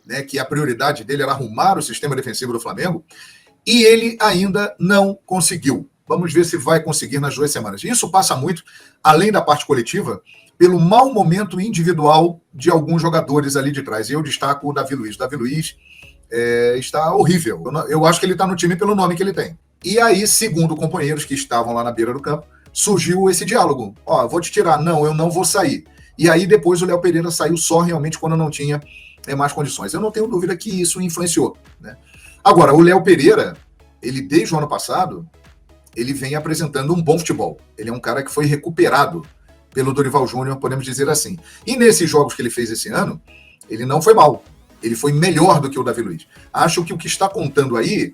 né, que a prioridade dele era arrumar o sistema defensivo do Flamengo, e ele ainda não conseguiu. Vamos ver se vai conseguir nas 2 semanas. Isso passa muito, além da parte coletiva, pelo mau momento individual de alguns jogadores ali de trás. E eu destaco o Davi Luiz. Davi Luiz está horrível. Eu acho que ele está no time pelo nome que ele tem. E aí, segundo companheiros que estavam lá na beira do campo, surgiu esse diálogo. Ó, vou te tirar. Não, eu não vou sair. E aí depois o Léo Pereira saiu só realmente quando não tinha mais condições. Eu não tenho dúvida que isso influenciou, né? Agora, o Léo Pereira, ele desde o ano passado, ele vem apresentando um bom futebol. Ele é um cara que foi recuperado pelo Dorival Júnior, podemos dizer assim. E nesses jogos que ele fez esse ano, ele não foi mal. Ele foi melhor do que o Davi Luiz. Acho que o que está contando aí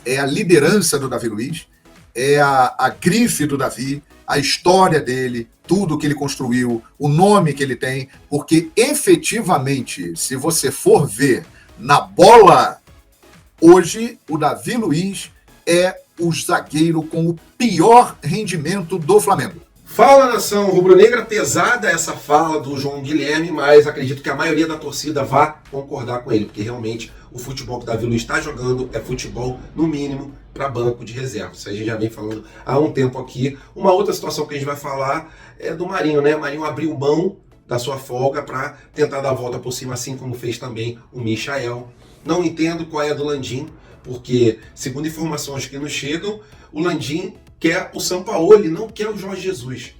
é a liderança do Davi Luiz, é a grife do Davi, a história dele, tudo que ele construiu, o nome que ele tem, porque efetivamente, se você for ver na bola, hoje o Davi Luiz é o zagueiro com o pior rendimento do Flamengo. Fala, nação rubro-negra, pesada essa fala do João Guilherme, mas acredito que a maioria da torcida vá concordar com ele, porque realmente o futebol que o Davi Luiz está jogando é futebol, no mínimo, para banco de reserva. Isso a gente já vem falando há um tempo aqui. Uma outra situação que a gente vai falar é do Marinho, né? O Marinho abriu mão da sua folga para tentar dar a volta por cima, assim como fez também o Michael. Não entendo qual é a do Landim, porque, segundo informações que nos chegam, o Landim quer o Sampaoli, não quer o Jorge Jesus.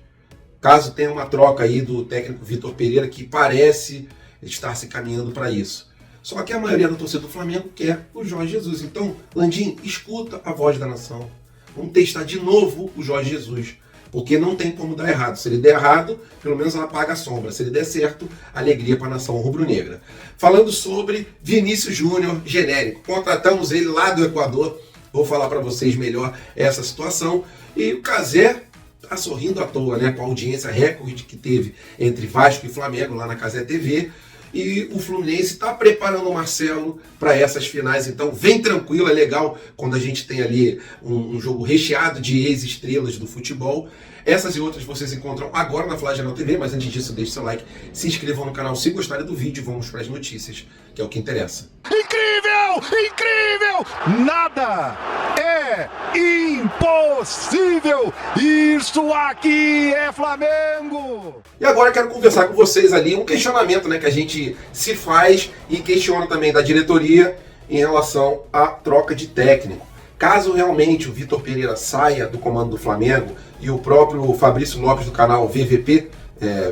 Caso tenha uma troca aí do técnico Vitor Pereira, que parece estar se caminhando para isso. Só que a maioria da torcida do Flamengo quer o Jorge Jesus. Então, Landim, escuta a voz da nação. Vamos testar de novo o Jorge Jesus. Porque não tem como dar errado. Se ele der errado, pelo menos ela apaga a sombra. Se ele der certo, alegria para a nação rubro-negra. Falando sobre Vinícius Júnior, genérico. Contratamos ele lá do Equador. Vou falar para vocês melhor essa situação. E o Cazé tá sorrindo à toa, né? Com a audiência recorde que teve entre Vasco e Flamengo lá na Cazé TV. E o Fluminense está preparando o Marcelo para essas finais, então vem tranquilo, é legal quando a gente tem ali um jogo recheado de ex-estrelas do futebol. Essas e outras vocês encontram agora na Flagel TV, mas antes disso deixe seu like, se inscrevam no canal se gostarem do vídeo, vamos para as notícias, que é o que interessa. Incrível! Incrível! Nada é impossível! Isso aqui é Flamengo! E agora eu quero conversar com vocês ali um questionamento, né, que a gente se faz e questiona também da diretoria em relação à troca de técnico. Caso realmente o Vitor Pereira saia do comando do Flamengo e o próprio Fabrício Lopes do canal VVP,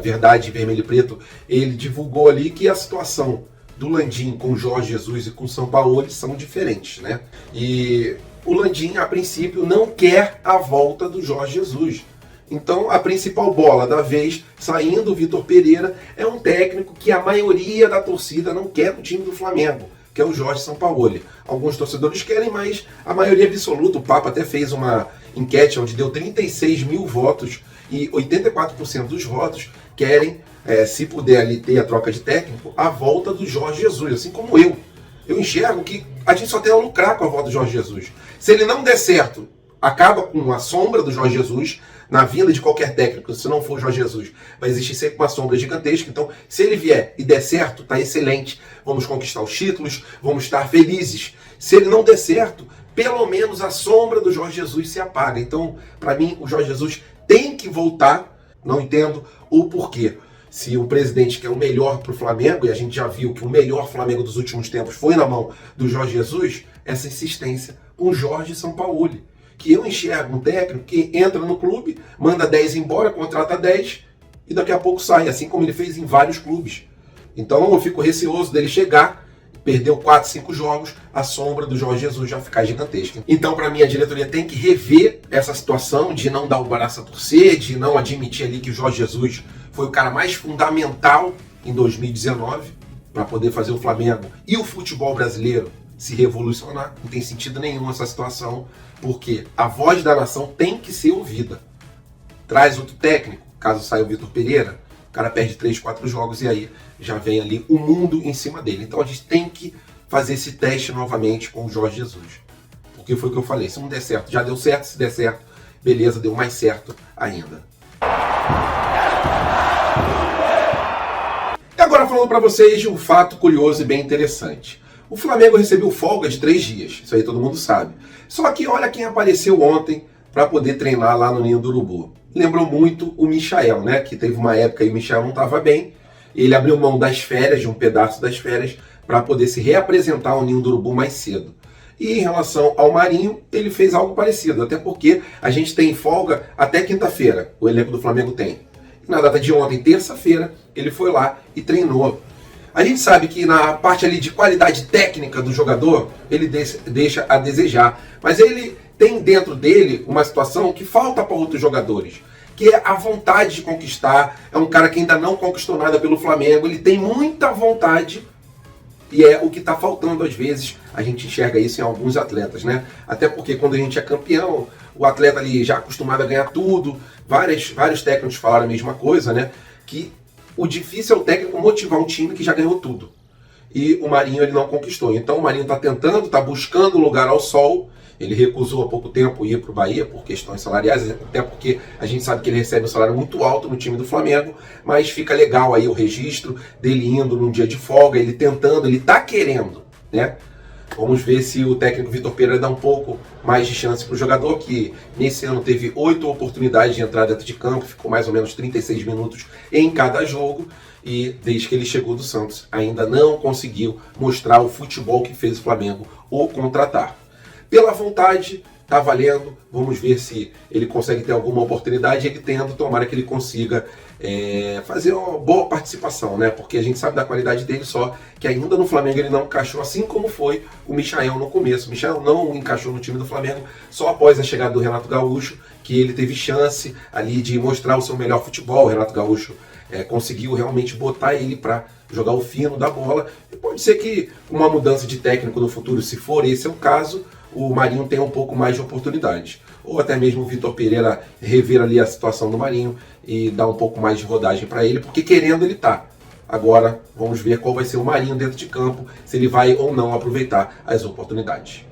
Verdade Vermelho e Preto, ele divulgou ali que a situação do Landim com o Jorge Jesus e com o Sampaoli são diferentes, né? E o Landim, a princípio, não quer a volta do Jorge Jesus. Então, a principal bola da vez, saindo o Vitor Pereira, é um técnico que a maioria da torcida não quer no time do Flamengo, que é o Jorge Sampaoli. Alguns torcedores querem, mas a maioria absoluta, o Papa até fez uma enquete onde deu 36 mil votos e 84% dos votos querem, se puder ali ter a troca de técnico, a volta do Jorge Jesus, assim como eu. Eu enxergo que a gente só tem a lucrar com a volta do Jorge Jesus. Se ele não der certo, acaba com a sombra do Jorge Jesus na vinda de qualquer técnico. Se não for o Jorge Jesus, vai existir sempre uma sombra gigantesca. Então, se ele vier e der certo, tá excelente. Vamos conquistar os títulos, vamos estar felizes. Se ele não der certo, pelo menos a sombra do Jorge Jesus se apaga. Então, para mim, o Jorge Jesus tem que voltar. Não entendo o porquê. Se o presidente quer o melhor para o Flamengo, e a gente já viu que o melhor Flamengo dos últimos tempos foi na mão do Jorge Jesus, essa insistência com o Jorge Sampaoli, que eu enxergo um técnico que entra no clube, manda 10 embora, contrata 10 e daqui a pouco sai, assim como ele fez em vários clubes. Então eu fico receoso dele chegar, perdeu 4, 5 jogos, a sombra do Jorge Jesus já ficar gigantesca. Então, para mim, a diretoria tem que rever essa situação de não dar o braço a torcer, de não admitir ali que o Jorge Jesus foi o cara mais fundamental em 2019 para poder fazer o Flamengo e o futebol brasileiro se revolucionar. Não tem sentido nenhum essa situação, porque a voz da nação tem que ser ouvida. Traz outro técnico, caso saia o Vitor Pereira, o cara perde 3, 4 jogos e aí já vem ali o mundo em cima dele. Então a gente tem que fazer esse teste novamente com o Jorge Jesus. Porque foi o que eu falei, se não der certo, já deu certo, se der certo, beleza, deu mais certo ainda. E agora Agora falando para vocês de um fato curioso e bem interessante. O Flamengo recebeu folga de 3 dias, isso aí todo mundo sabe. Só que olha quem apareceu ontem para poder treinar lá no Ninho do Urubu. Lembrou muito o Michael, né? Que teve uma época e o Michael não estava bem. Ele abriu mão das férias, de um pedaço das férias, para poder se reapresentar ao Ninho do Urubu mais cedo. E em relação ao Marinho, ele fez algo parecido, até porque a gente tem folga até quinta-feira, o elenco do Flamengo tem. E na data de ontem, terça-feira, ele foi lá e treinou. A gente sabe que na parte ali de qualidade técnica do jogador, ele deixa a desejar. Mas ele tem dentro dele uma situação que falta para outros jogadores, que é a vontade de conquistar. É um cara que ainda não conquistou nada pelo Flamengo, ele tem muita vontade. E é o que está faltando às vezes, a gente enxerga isso em alguns atletas, né? Até porque quando a gente é campeão, o atleta ali já acostumado a ganhar tudo, vários técnicos falaram a mesma coisa, né? Que o difícil é o técnico motivar um time que já ganhou tudo. E o Marinho ele não conquistou. Então o Marinho está tentando, está buscando lugar ao sol. Ele recusou há pouco tempo ir para o Bahia por questões salariais, até porque a gente sabe que ele recebe um salário muito alto no time do Flamengo, mas fica legal aí o registro dele indo num dia de folga, ele tentando, ele está querendo, né? Vamos ver se o técnico Vitor Pereira dá um pouco mais de chance para o jogador, que nesse ano teve 8 oportunidades de entrar dentro de campo, ficou mais ou menos 36 minutos em cada jogo, e desde que ele chegou do Santos ainda não conseguiu mostrar o futebol que fez o Flamengo o contratar. Pela vontade, tá valendo. Vamos ver se ele consegue ter alguma oportunidade. Ele tendo, tomara que ele consiga fazer uma boa participação, né? Porque a gente sabe da qualidade dele, só que ainda no Flamengo ele não encaixou, assim como foi o Michael no começo. O Michael não encaixou no time do Flamengo só após a chegada do Renato Gaúcho, que ele teve chance ali de mostrar o seu melhor futebol. O Renato Gaúcho conseguiu realmente botar ele para jogar o fino da bola. E pode ser que uma mudança de técnico no futuro, se for esse é o caso, o Marinho tem um pouco mais de oportunidade. Ou até mesmo o Vitor Pereira rever ali a situação do Marinho e dar um pouco mais de rodagem para ele, porque querendo ele tá. Agora vamos ver qual vai ser o Marinho dentro de campo, se ele vai ou não aproveitar as oportunidades.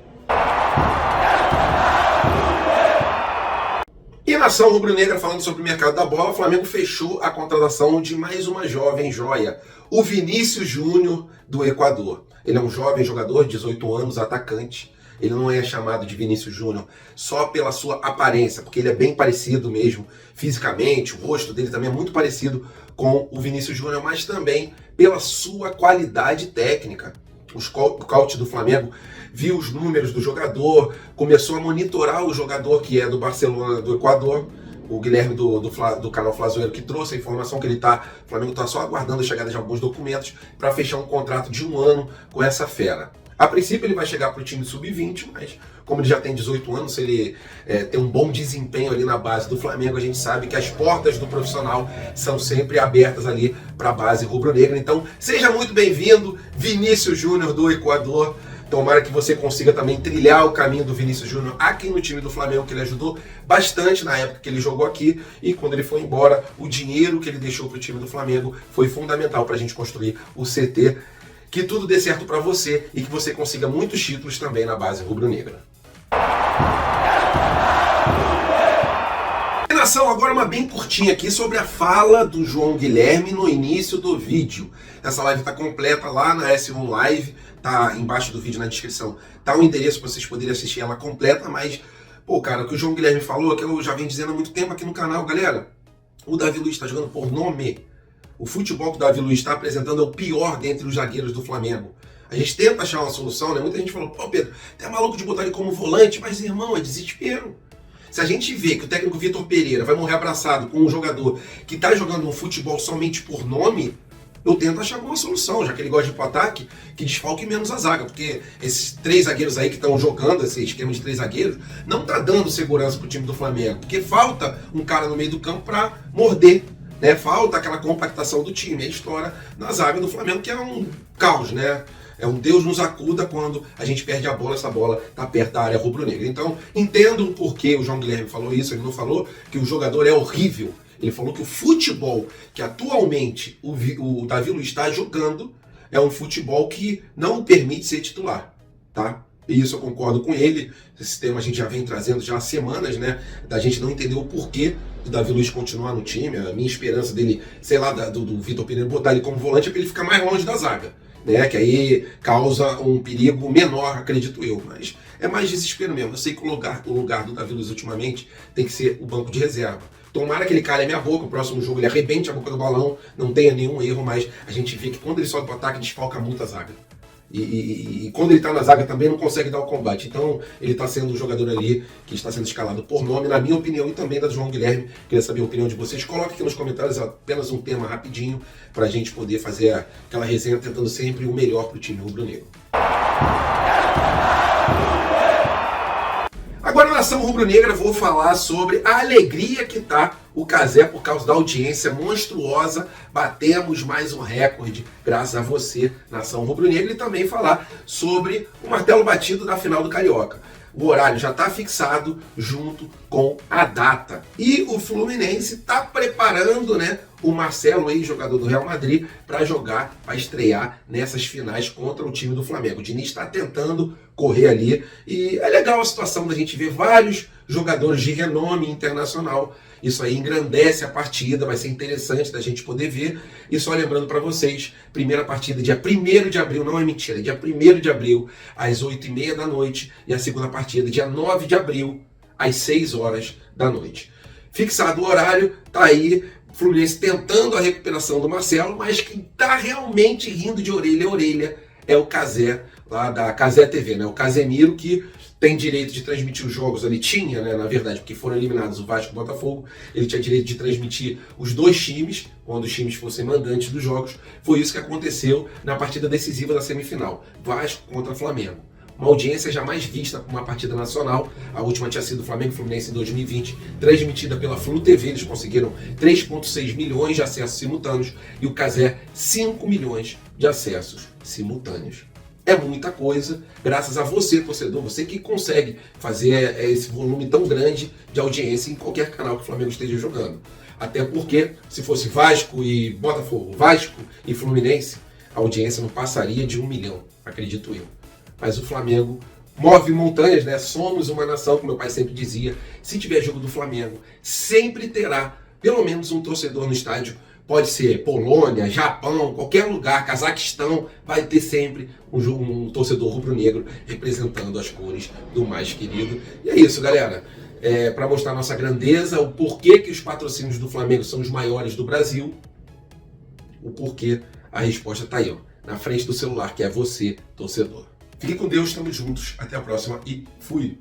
E nação rubro-negra, falando sobre o mercado da bola, o Flamengo fechou a contratação de mais uma jovem joia, o Vinícius Júnior do Equador. Ele é um jovem jogador, 18 anos, atacante. Ele não é chamado de Vinícius Júnior só pela sua aparência, porque ele é bem parecido mesmo fisicamente, o rosto dele também é muito parecido com o Vinícius Júnior, mas também pela sua qualidade técnica. O scout do Flamengo viu os números do jogador, começou a monitorar o jogador que é do Barcelona do Equador, o Guilherme do canal Flazoeiro, que trouxe a informação que o Flamengo está só aguardando a chegada de alguns documentos para fechar um contrato de 1 ano com essa fera. A princípio ele vai chegar para o time sub-20, mas como ele já tem 18 anos, se ele tem um bom desempenho ali na base do Flamengo, a gente sabe que as portas do profissional são sempre abertas ali para a base rubro-negra. Então seja muito bem-vindo, Vinícius Júnior do Equador. Tomara que você consiga também trilhar o caminho do Vinícius Júnior aqui no time do Flamengo, que ele ajudou bastante na época que ele jogou aqui. E quando ele foi embora, o dinheiro que ele deixou para o time do Flamengo foi fundamental para a gente construir o CT. Que tudo dê certo para você e que você consiga muitos títulos também na base rubro-negra. E nação, agora uma bem curtinha aqui sobre a fala do João Guilherme no início do vídeo. Essa live está completa lá na S1 Live, tá embaixo do vídeo na descrição. Tá o endereço para vocês poderem assistir ela completa, mas, pô, cara, o que o João Guilherme falou, que eu já venho dizendo há muito tempo aqui no canal, galera, o Davi Luiz está jogando por nome. O futebol que o Davi Luiz está apresentando é o pior dentre os zagueiros do Flamengo. A gente tenta achar uma solução, né? Muita gente falou, pô, Pedro, é maluco de botar ele como volante, mas, irmão, é desespero. Se a gente vê que o técnico Vitor Pereira vai morrer abraçado com um jogador que está jogando um futebol somente por nome, eu tento achar alguma solução, já que ele gosta de ir pro ataque, que desfalque menos a zaga, porque esses 3 zagueiros aí que estão jogando, esse esquema de 3 zagueiros, não tá dando segurança pro time do Flamengo, porque falta um cara no meio do campo para morder. Né, falta aquela compactação do time, a história na zaga do Flamengo, que é um caos, né? É um Deus nos acuda quando a gente perde a bola, essa bola está perto da área rubro-negra. Então, entendo o porquê o João Guilherme falou isso, ele não falou que o jogador é horrível, ele falou que o futebol que atualmente o Davi Luiz está jogando é um futebol que não o permite ser titular, tá? E isso eu concordo com ele. Esse tema a gente já vem trazendo já há semanas, né? Da gente não entender o porquê do Davi Luiz continuar no time. A minha esperança dele, sei lá, do Vitor Pereira botar ele como volante é para ele ficar mais longe da zaga, né? Que aí causa um perigo menor, acredito eu. Mas é mais desespero mesmo. Eu sei que o lugar do Davi Luiz ultimamente tem que ser o banco de reserva. Tomara que ele calhe a minha boca, o próximo jogo ele arrebente a boca do balão, não tenha nenhum erro, mas a gente vê que quando ele sobe para o ataque, desfalca muito a zaga. E quando ele está na zaga também não consegue dar o combate. Então ele está sendo o jogador ali que está sendo escalado por nome, na minha opinião, e também da João Guilherme. Queria saber a opinião de vocês. Coloque aqui nos comentários apenas um tema rapidinho para a gente poder fazer aquela resenha tentando sempre o melhor para o time rubro-negro. Agora, nação rubro-negra, vou falar sobre a alegria que tá o Cazé por causa da audiência monstruosa. Batemos mais um recorde, graças a você, nação rubro-negra, e também falar sobre o martelo batido da final do Carioca. O horário já está fixado junto com a data. E o Fluminense está preparando, né, o Marcelo, ex-jogador do Real Madrid, para jogar, para estrear nessas finais contra o time do Flamengo. O Diniz está tentando correr ali. E é legal a situação da gente ver vários jogadores de renome internacional. Isso aí engrandece a partida, vai ser interessante da gente poder ver. E só lembrando para vocês, primeira partida dia 1º de abril, não é mentira, dia 1º de abril, às 8h30 da noite. E a segunda partida dia 9 de abril, às 6 horas da noite. Fixado o horário, tá aí, Fluminense tentando a recuperação do Marcelo, mas quem tá realmente rindo de orelha a orelha é o Cazé, lá da Cazé TV, né? O Casemiro, que tem direito de transmitir os jogos, ele tinha, né, na verdade, porque foram eliminados o Vasco e o Botafogo, ele tinha direito de transmitir os dois times, quando os times fossem mandantes dos jogos. Foi isso que aconteceu na partida decisiva da semifinal, Vasco contra Flamengo. Uma audiência jamais vista para uma partida nacional. A última tinha sido Flamengo e Fluminense em 2020, transmitida pela Flu TV. Eles conseguiram 3,6 milhões de acessos simultâneos e o Cazé 5 milhões de acessos simultâneos. É muita coisa, graças a você, torcedor, você que consegue fazer esse volume tão grande de audiência em qualquer canal que o Flamengo esteja jogando. Até porque, se fosse Vasco e Botafogo, Vasco e Fluminense, a audiência não passaria de 1 milhão, acredito eu. Mas o Flamengo move montanhas, né? Somos uma nação, como meu pai sempre dizia. Se tiver jogo do Flamengo, sempre terá pelo menos um torcedor no estádio. Pode ser Polônia, Japão, qualquer lugar, Cazaquistão, vai ter sempre um torcedor rubro-negro representando as cores do mais querido. E é isso, galera. Para mostrar nossa grandeza, o porquê que os patrocínios do Flamengo são os maiores do Brasil, o porquê, a resposta está aí, ó, na frente do celular, que é você, torcedor. Fique com Deus, estamos juntos. Até a próxima e fui!